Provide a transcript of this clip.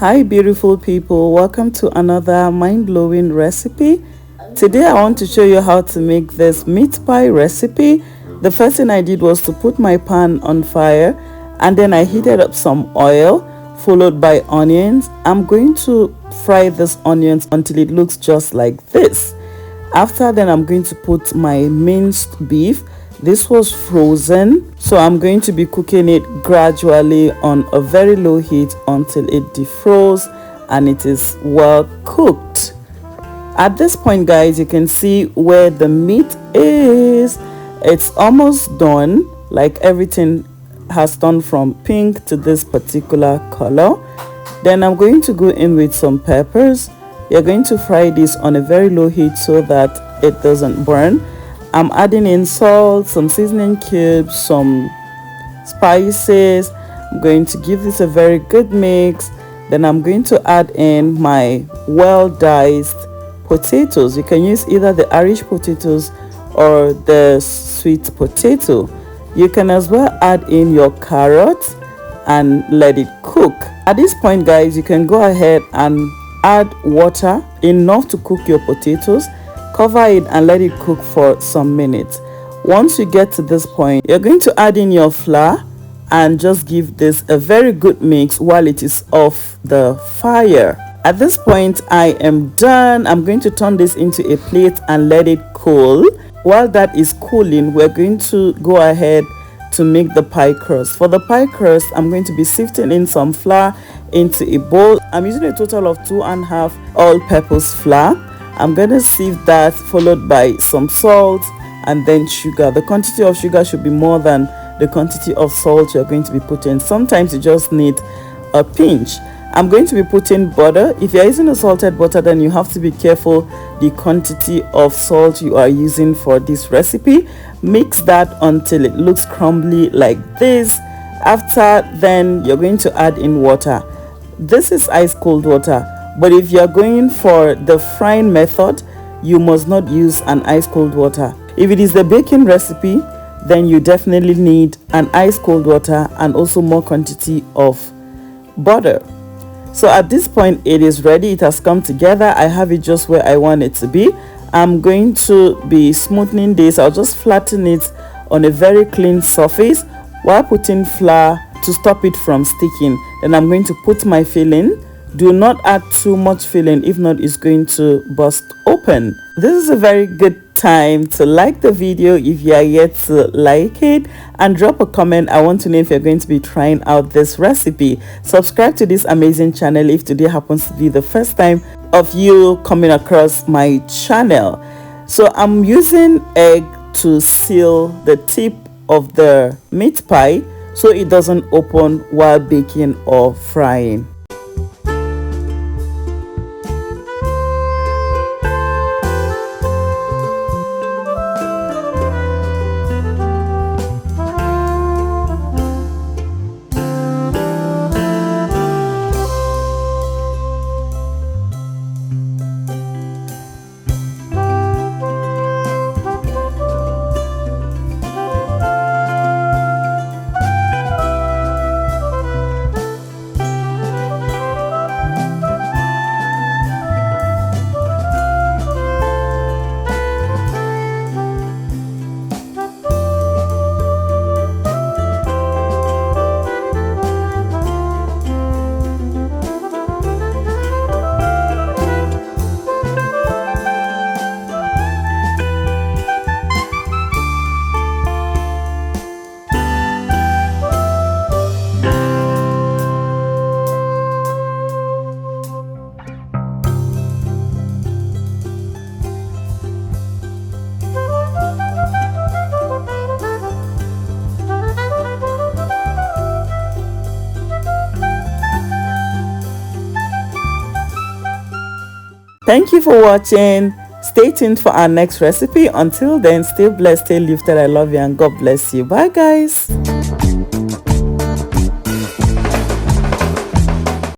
Hi beautiful people, welcome to another mind-blowing recipe. Today I want to show you how to make this meat pie recipe. The first thing I did was to put my pan on fire and then I heated up some oil followed by onions. I'm going to fry these onions until it looks just like this. After then I'm going to put my minced beef. This was frozen, so I'm going to be cooking it gradually on a very low heat until it defrosts and it is well cooked. At this point guys, you can see where the meat is. It's almost done, like everything has turned from pink to this particular color. Then I'm going to go in with some peppers. You're going to fry this on a very low heat so that it doesn't burn. I'm adding in salt, some seasoning cubes, some spices. I'm going to give this a very good mix. Then I'm going to add in my well diced potatoes. You can use either the Irish potatoes or the sweet potato. You can as well add in your carrots and let it cook. At this point guys, you can go ahead and add water enough to cook your potatoes. Cover it and let it cook for some minutes. Once you get to this point, you're going to add in your flour and just give this a very good mix while it is off the fire. At this point, I am done. I'm going to turn this into a plate and let it cool. While that is cooling, we're going to go ahead to make the pie crust. For the pie crust, I'm going to be sifting in some flour into a bowl. I'm using a total of 2.5 all-purpose flour. I'm going to sieve that, followed by some salt and then sugar. The quantity of sugar should be more than the quantity of salt you're going to be putting. Sometimes you just need a pinch. I'm going to be putting butter. If you're using a salted butter, then you have to be careful the quantity of salt you are using for this recipe. Mix that until it looks crumbly like this. After then, you're going to add in water. This is ice cold water. But if you're going for the frying method, you must not use an ice cold water. If it is the baking recipe, then you definitely need an ice cold water and also more quantity of butter. So at this point, it is ready. It has come together. I have it just where I want it to be. I'm going to be smoothing this. I'll just flatten it on a very clean surface while putting flour to stop it from sticking. Then I'm going to put my filling. Do not add too much filling, if not it's going to burst open. This is a very good time to like the video if you are yet to like it, and drop a comment. I want to know if you're going to be trying out this recipe. Subscribe to this amazing channel if today happens to be the first time of you coming across my channel. So I'm using egg to seal the tip of the meat pie so it doesn't open while baking or frying. Thank you for watching. Stay tuned for our next recipe. Until then, stay blessed, stay lifted. I love you and God bless you. Bye guys.